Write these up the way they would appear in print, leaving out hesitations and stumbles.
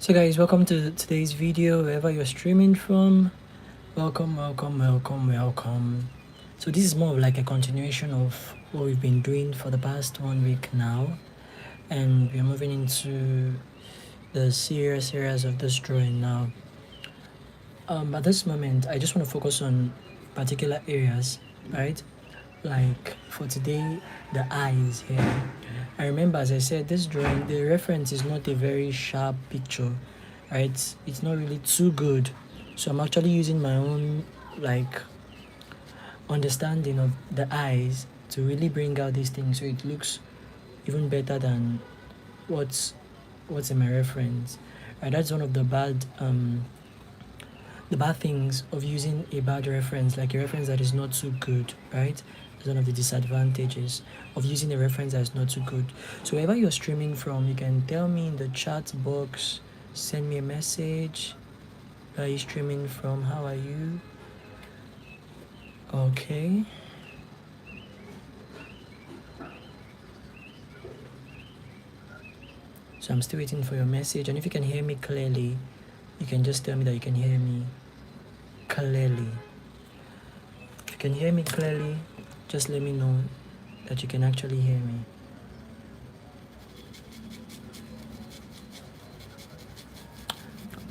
So guys, welcome to today's video, wherever you're streaming from. Welcome. So this is more of like a continuation of what we've been doing for the past 1 week now. And we're moving into the serious areas of this drawing now. At this moment, I just want to focus on particular areas, right? Like for today, the eyes here. I remember, as I said, this drawing, the reference is not a very sharp picture, right? It's not really too good. So I'm actually using my own like understanding of the eyes to really bring out these things so it looks even better than what's in my reference. Right, that's one of the bad things of using a bad reference, like a reference that is not too good, right? That's one of the disadvantages of using a reference that is not too good. So wherever you're streaming from, you can tell me in the chat box, send me a message. Where are you streaming from? How are you? Okay. So I'm still waiting for your message, and if you can hear me clearly, you can just tell me that you can hear me clearly. If you can hear me clearly, just let me know that you can actually hear me.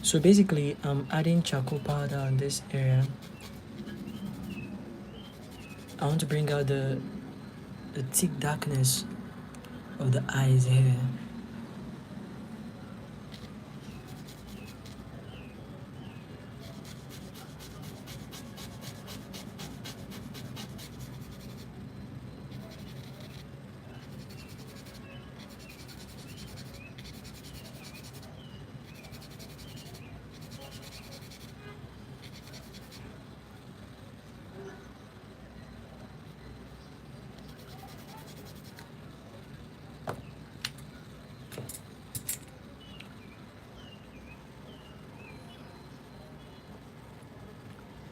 So basically, I'm adding charcoal powder on this area. I want to bring out the thick darkness of the eyes here.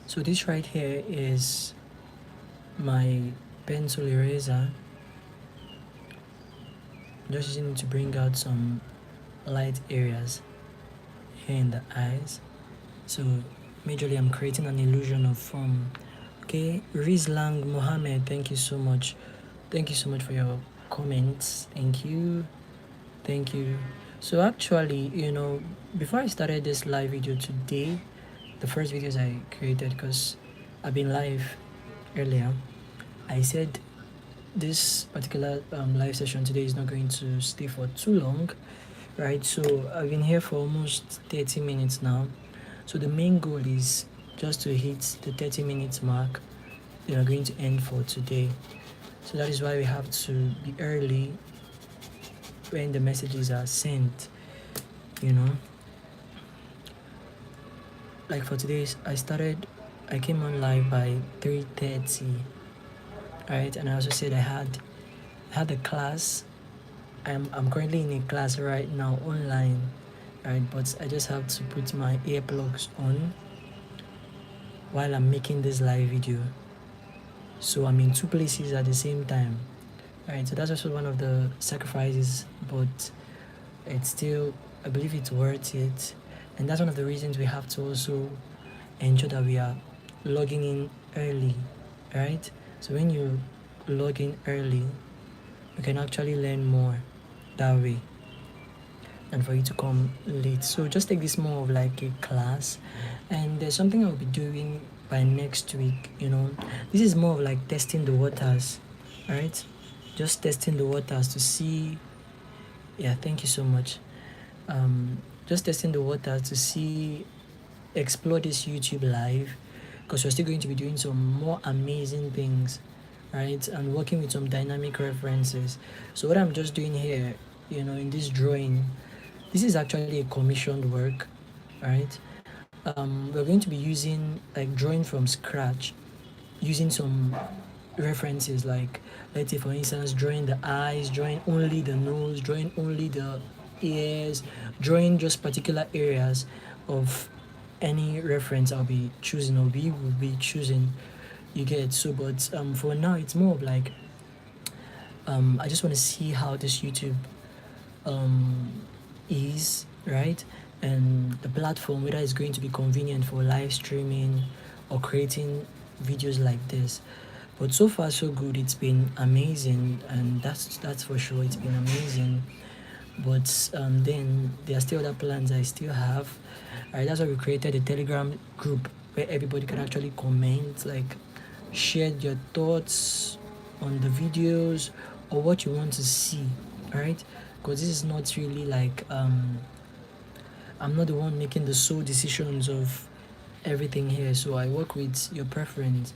So this right here is my pencil eraser. I'm just using it to bring out some light areas here in the eyes. So majorly I'm creating an illusion of form. Okay, Rizlang Mohammed, thank you so much. Thank you so much for your comments. Thank you. So actually, before I started this live video today, the first videos I created, because I've been live earlier, I said this particular live session today is not going to stay for too long, right? So I've been here for almost 30 minutes now. So the main goal is just to hit the 30 minutes mark. We are going to end for today. So that is why we have to be early when the messages are sent, Like for today's, I came on live by 3:30, right? And I also said I had a class. I'm currently in a class right now online, right? But I just have to put my earplugs on while I'm making this live video. So I'm in two places at the same time, right? So that's also one of the sacrifices, but it's still, I believe it's worth it. And that's one of the reasons we have to also ensure that we are logging in early, right? So when you log in early, you can actually learn more that way than for you to come late. So just take this more of like a class, and there's something I'll be doing by next week. This is more of like testing the waters, right? Just testing the waters to see. Yeah, thank you so much. Just testing the waters to see, explore this YouTube live, because we're still going to be doing some more amazing things, right? And working with some dynamic references. So what I'm just doing here, in this drawing, this is actually a commissioned work, right? We're going to be using, like, drawing from scratch, using some references, like, let's say for instance, drawing the eyes, drawing only the nose, drawing only the ears, drawing just particular areas of any reference I'll be choosing, or we will be choosing, you get. So but for now, it's more of like I just want to see how this YouTube is, right? and the platform, whether it's going to be convenient for live streaming or creating videos like this. But so far so good. It's been amazing, and that's for sure. It's been amazing. But then there are still other plans I still have. Alright, that's why we created a Telegram group where everybody can actually comment, like share your thoughts on the videos or what you want to see. Alright, because this is not really like I'm not the one making the sole decisions of everything here, so I work with your preference.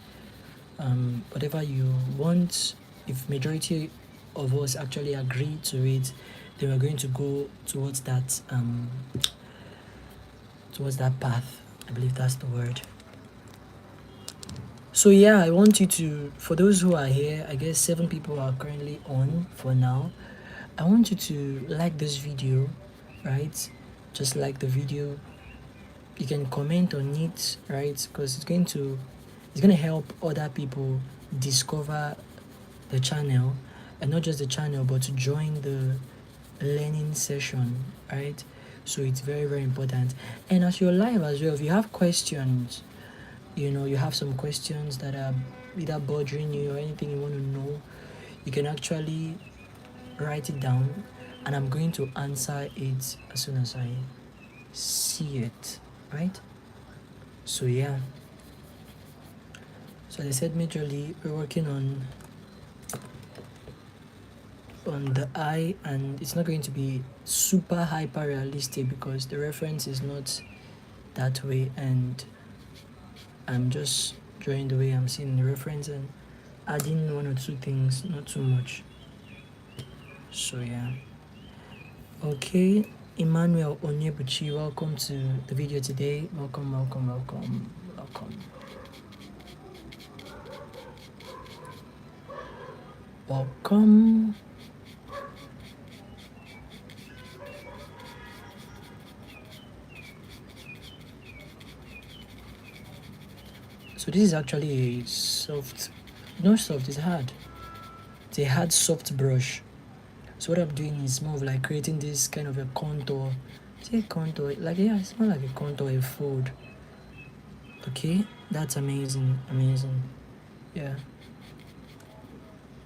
Whatever you want, if majority of us actually agree to it, then we're going to go towards that path. I believe that's the word. So yeah, I want you to, for those who are here, I guess 7 people are currently on for now. I want you to like this video, right? Just like the video. You can comment on it, right? Because it's going to help other people discover the channel, and not just the channel, but to join the learning session, right? So it's very, very important. And as you're live as well, if you have questions, you have some questions that are either bothering you or anything you want to know, you can actually write it down, and I'm going to answer it as soon as I see it, right? So yeah, so as I said, majorly we're working on the eye, and it's not going to be super hyper realistic because the reference is not that way, and I'm just drawing the way I'm seeing the reference and adding 1 or 2 things, not too much. So yeah, okay. Emmanuel Onyebuchi, welcome to the video today. Welcome. So this is actually a soft, not soft, it's hard. It's a hard soft brush. So what I'm doing is more of like creating this kind of a contour. Say contour, like, yeah, it's more like a contour, a fold. Okay, that's amazing. Yeah.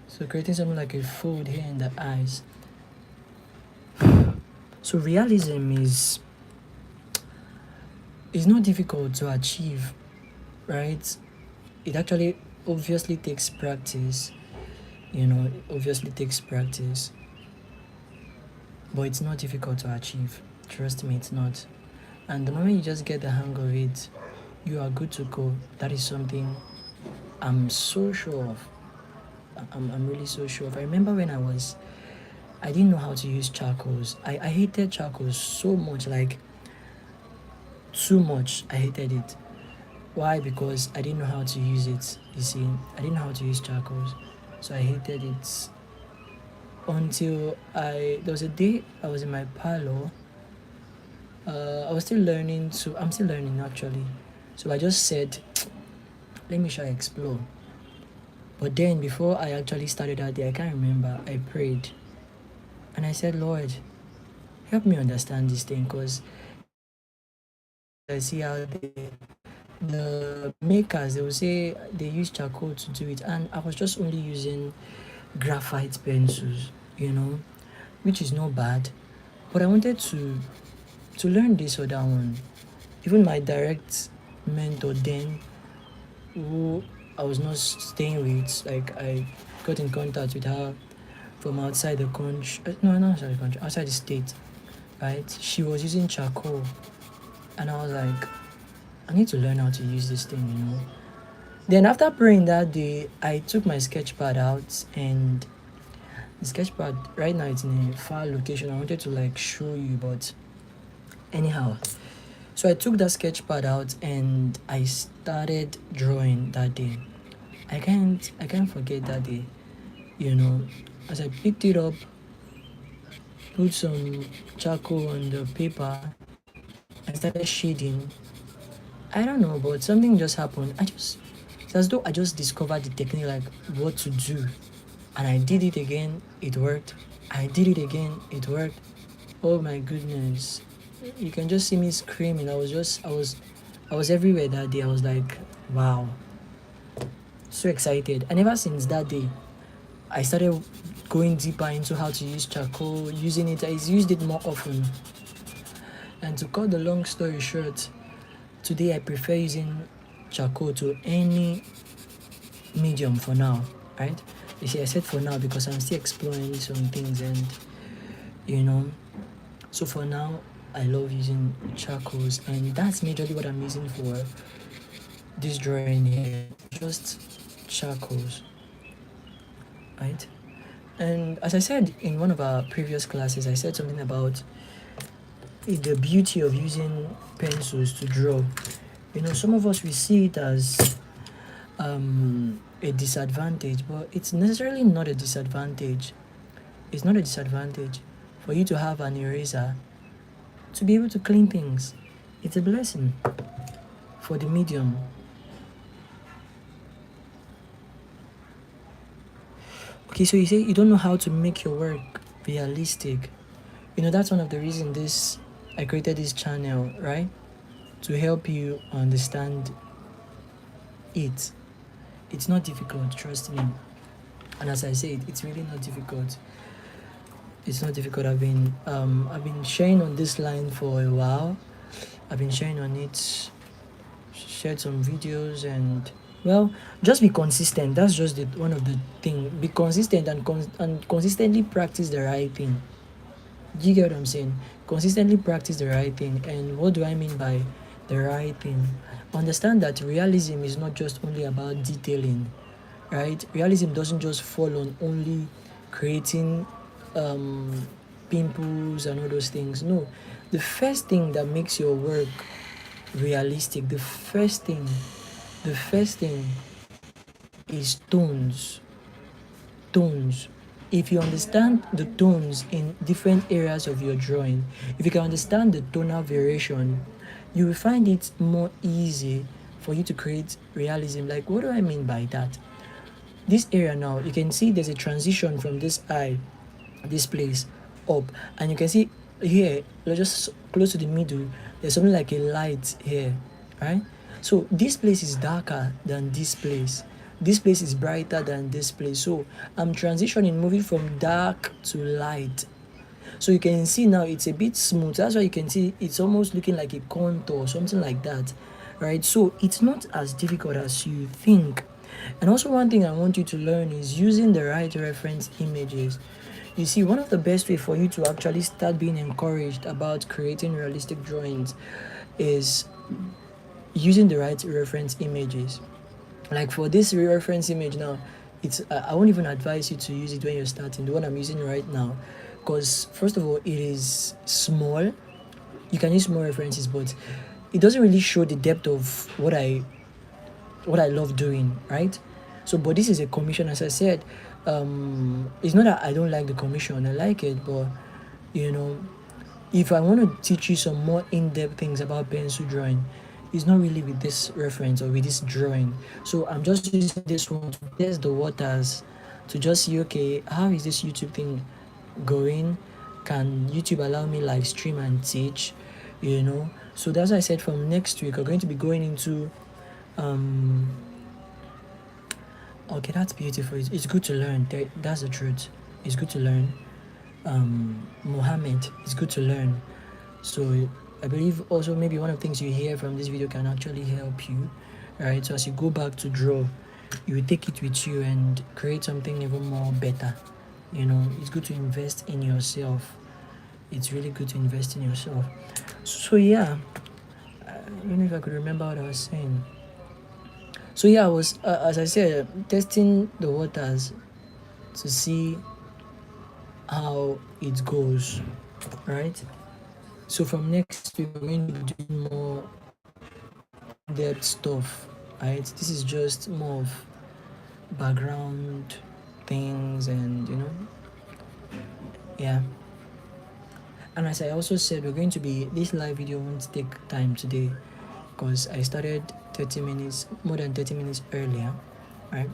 So creating something like a fold here in the eyes. So realism is not difficult to achieve, right? It actually obviously takes practice. Obviously takes practice. But it's not difficult to achieve. Trust me, it's not. And the moment you just get the hang of it, you are good to go. That is something I'm so sure of. I'm really so sure of. I remember when I didn't know how to use charcoals. I hated charcoals so much, like too much. I hated it. Why? Because I didn't know how to use it. You see, I didn't know how to use charcoals, so I hated it until there was a day I was in my parlor. I'm still learning actually. So I just said, let me try explore. But then before I actually started that day, I can't remember, I prayed. And I said, Lord, help me understand this thing, because I see how the makers, they will say they use charcoal to do it. And I was just only using graphite pencils, which is not bad. But I wanted to learn this or that one. Even my direct mentor then, who I was not staying with, like I got in contact with her from outside the country. No, not outside the country, outside the state, right? She was using charcoal, and I was like, I need to learn how to use this thing, Then after praying that day, I took my sketch pad out, and the sketch pad right now it's in a far location. I wanted to like show you, but anyhow. So I took that sketch pad out and I started drawing that day. I can't forget that day. As I picked it up, put some charcoal on the paper, I started shading. I don't know, but something just happened. It's as though I just discovered the technique, like what to do. And I did it again, it worked. I did it again, it worked. Oh my goodness. you can just see me screaming. I was everywhere that day. I was like, wow, so excited. And ever since that day, I started going deeper into how to use charcoal, using it. I used it more often. And to cut the long story short, today I prefer using charcoal to any medium for now, right? You see, I said for now because I'm still exploring some things, and you know, so for now I love using charcoals, and that's majorly what I'm using for this drawing here, just charcoals, right? And as I said in one of our previous classes, I said something about the beauty of using pencils to draw. You know, some of us, we see it as a disadvantage, but it's necessarily not a disadvantage. It's not a disadvantage for you to have an eraser to be able to clean things. It's a blessing for the medium. Okay, so you say you don't know how to make your work realistic. You know, that's one of the reasons I created this channel, right? To help you understand it. It's not difficult, trust me. And as I said, it's really not difficult. It's not difficult. I've been sharing on this line for a while. I've been sharing on it, shared some videos, and well, just be consistent. That's just one of the thing. Be consistent and consistently practice the right thing. Do you get what I'm saying? Consistently practice the right thing. And what do I mean by the right thing? Understand that realism is not just only about detailing, right? Realism doesn't just fall on only creating pimples and all those things. No, the first thing that makes your work realistic, the first thing is tones. If you understand the tones in different areas of your drawing, if you can understand the tonal variation, you will find it more easy for you to create realism. Like, what do I mean by that? This area now, you can see there's a transition from this eye, this place, up, and you can see here, just close to the middle, there's something like a light here, right? So this place is darker than this place. This place is brighter than this place. So I'm transitioning, moving from dark to light. So you can see now it's a bit smooth. That's why you can see it's almost looking like a contour, something like that, right? So it's not as difficult as you think. And also, one thing I want you to learn is using the right reference images. You see, one of the best way for you to actually start being encouraged about creating realistic drawings is using the right reference images. Like for this reference image now, it's I won't even advise you to use it when you're starting. The one I'm using right now, because first of all, it is small. You can use small references, but it doesn't really show the depth of what I love doing, right? So, but this is a commission, as I said. It's not that I don't like the commission. I like it, but you know, if I want to teach you some more in-depth things about pencil drawing, it's not really with this reference or with this drawing. So I'm just using this one to test the waters, to just see, okay, how is this YouTube thing going? Can YouTube allow me live stream and teach? You know, so that's why I said from next week we're going to be going into okay, that's beautiful. It's good to learn. That's the truth. It's good to learn. Mohammed, it's good to learn. So I believe also maybe one of the things you hear from this video can actually help you, right? So as you go back to draw, you will take it with you and create something even more better. You know, it's good to invest in yourself. It's really good to invest in yourself. So yeah, I don't know if I could remember what I was saying. So yeah, I was, as I said, testing the waters to see how it goes, right? So from next week, we're going to be doing more depth stuff, right? This is just more of background things, and you know, yeah. And as I also said, we're going to be, this live video won't take time today because I started 30 minutes, more than 30 minutes earlier, right?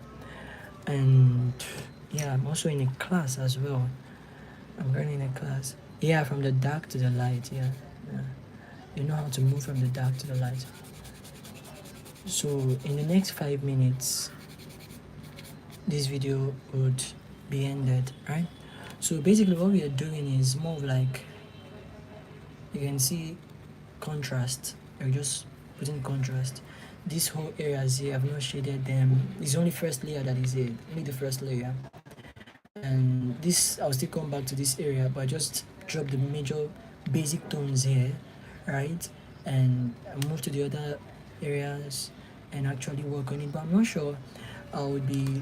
And yeah, I'm also in a class as well. I'm currently in a class. Yeah, from the dark to the light, yeah. You know how to move from the dark to the light. So in the next 5 minutes, this video would be ended, right? So basically what we are doing is more of like, you can see contrast. We're just putting contrast. This whole areas here, I've not shaded them. It's only first layer that is here, only the first layer. And this, I'll still come back to this area, but I just drop the major basic tones here, right? And I move to the other areas and actually work on it. But I'm not sure I will be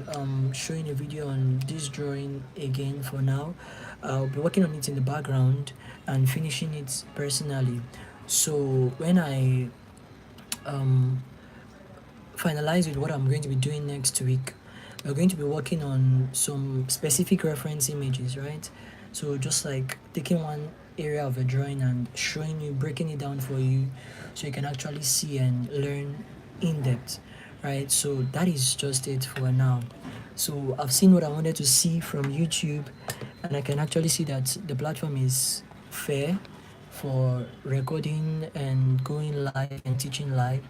showing a video on this drawing again for now. I'll be working on it in the background and finishing it personally. So when I finalize with what I'm going to be doing next week, we're going to be working on some specific reference images, right? So just like taking one area of a drawing and showing you, breaking it down for you so you can actually see and learn in depth, right? So that is just it for now. So I've seen what I wanted to see from YouTube, and I can actually see that the platform is fair for recording and going live and teaching live.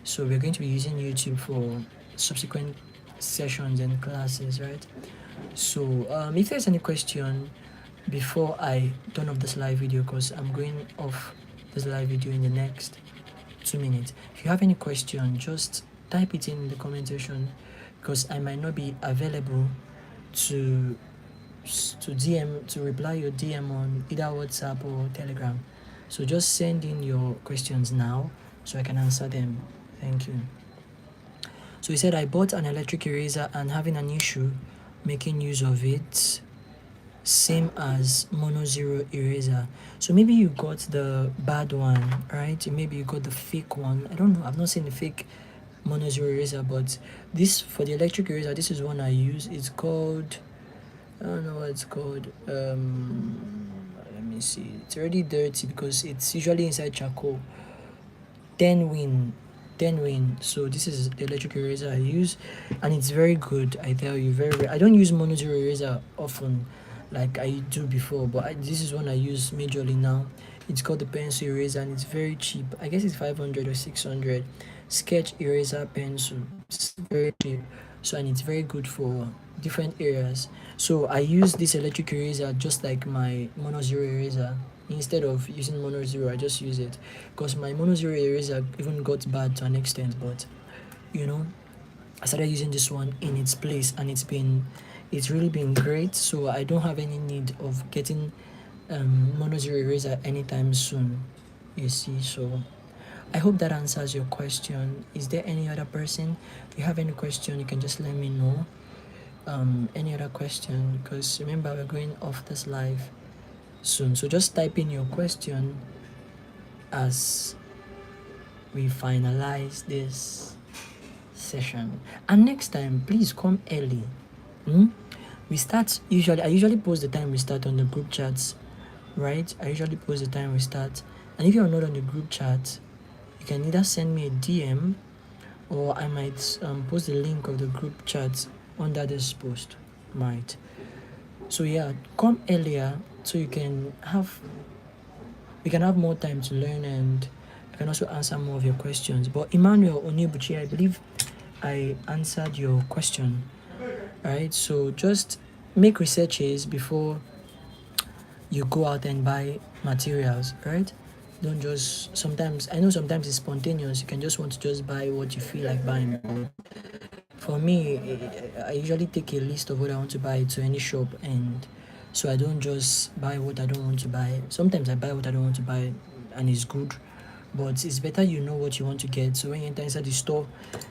So we're going to be using YouTube for subsequent sessions and classes, right? So if there's any question before I turn off this live video, because I'm going off this live video in the next 2 minutes, if you have any question, just type it in the comment section, because I might not be available to DM, to reply your DM on either WhatsApp or Telegram. So just send in your questions now so I can answer them. Thank you. So he said, I bought an electric eraser and having an issue making use of it, same as mono zero eraser. So maybe you got the bad one, right? Maybe you got the fake one. I don't know, I've not seen the fake mono zero eraser, but this, for the electric eraser, this is one I use. It's called, I don't know what it's called. Let me see. It's already dirty because it's usually inside charcoal. 10 win. So this is the electric eraser I use, and it's very good. I tell you, very. I don't use mono zero eraser often, like I do before, but this is one I use majorly now. It's called the pencil eraser, and it's very cheap. I guess it's 500 or 600. Sketch eraser pencil. It's very cheap. So, and it's very good for different areas. So I use this electric eraser just like my mono zero eraser. Instead of using mono zero, I just use it, because my mono zero eraser even got bad to an extent, but you know, I started using this one in its place, and it's really been great. So I don't have any need of getting mono zero eraser anytime soon, you see. So I hope that answers your question. Is there any other person? If you have any question, you can just let me know. Any other question, because remember, we're going off this live soon. So just type in your question as we finalize this session. And next time, please come early. We start I usually post the time we start on the group chats, right? I usually post the time we start. And if you're not on the group chat, you can either send me a DM, or I might post the link of the group chat under this post, right? So yeah, come earlier so we can have more time to learn, and I can also answer more of your questions. But Emmanuel Onibuchi, I believe I answered your question, right? So just make researches before you go out and buy materials, right? Don't just, sometimes, I know sometimes it's spontaneous. You can just want to just buy what you feel like buying. For me, I usually take a list of what I want to buy to any shop, and so I don't just buy what I don't want to buy. Sometimes I buy what I don't want to buy and it's good, but it's better you know what you want to get. So when you enter inside the store,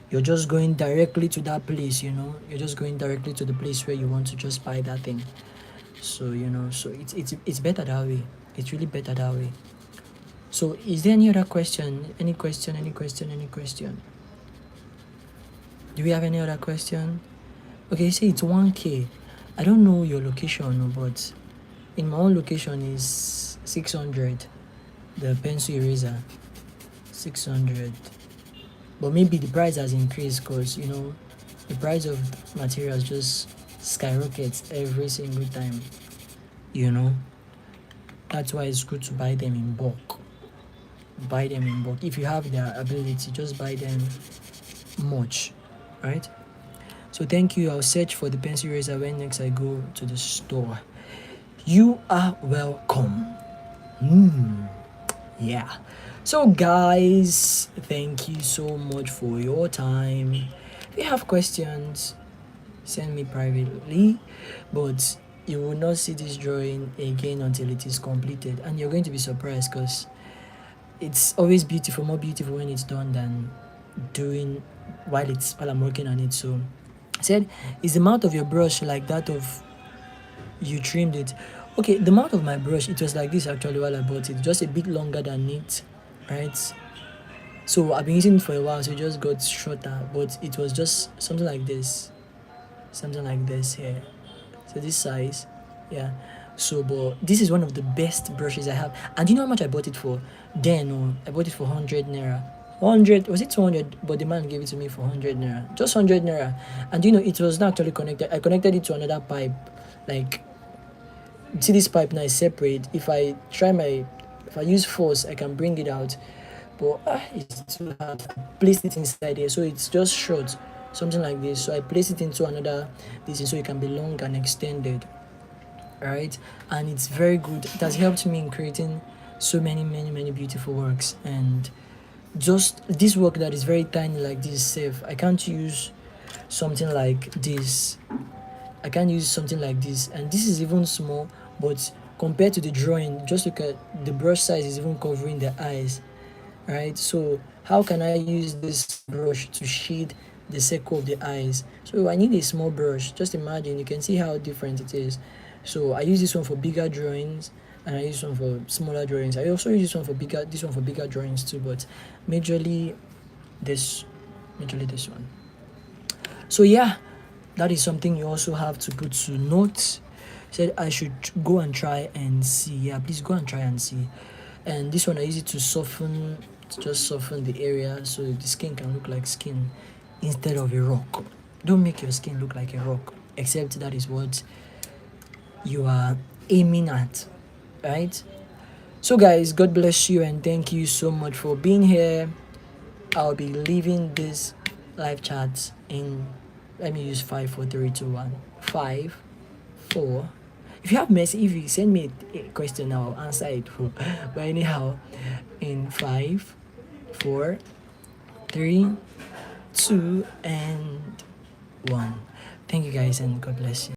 you're just going directly to that place, you know, you're just going directly to the place where you want to just buy that thing. So, you know, so it's better that way. It's really better that way. So is there any other question? Any question? Do we have any other question? Okay, you say it's 1K. I don't know your location, but in my own location is 600. The pencil eraser, 600. But maybe the price has increased because, you know, the price of materials just skyrockets every single time, you know. That's why it's good to buy them in bulk. buy them in bulk. If you have the ability, just buy them much, right? So thank you. I'll search for the pencil eraser when next I go to the store. You are welcome. Yeah. So guys, thank you so much for your time. If you have questions, send me privately, but you will not see this drawing again until it is completed, and you're going to be surprised because it's always beautiful, more beautiful when it's done than doing while I'm working on it. So I said, is the mouth of your brush like that of you trimmed it? Okay, the mouth of my brush, it was like this actually while I bought it, just a bit longer than it, right? So I've been using it for a while, so it just got shorter, but it was just something like this here. So this size, yeah. So but this is one of the best brushes I have. And do you know how much I bought it for? Then I bought it for 100 naira. 100, was it 200? But the man gave it to me for 100 naira, just 100 naira. And you know, it was not actually connected. I connected it to another pipe. Like, see, this pipe now is separate. If I use force, I can bring it out, but it's too hard. I placed it inside here, so it's just short, something like this. So I place it into another this, so it can be long and extended. All right, and it's very good. It has helped me in creating so many beautiful works. And just this work that is very tiny like this safe, I can't use something like this. I can't use something like this, and this is even small, but compared to the drawing, just look at the brush size is even covering the eyes, right? So how can I use this brush to shade the circle of the eyes? So I need a small brush. Just imagine, you can see how different it is. So I use this one for bigger drawings, and I use this one for smaller drawings. I also use this one for bigger drawings too, but majorly this one. So yeah, that is something you also have to put to note. Said I should go and try and see. Yeah, please go and try and see. And this one I use it to just soften the area so the skin can look like skin instead of a rock. Don't make your skin look like a rock, except that is what you are aiming at, right? So guys, God bless you and thank you so much for being here. I'll be leaving this live chat in, let me use 5, 4, 3, 2, 1. 5, 4. If you have message, if you send me a question, I'll answer it. But anyhow, in 5, 4, 3, 2, and 1. Thank you guys and God bless you.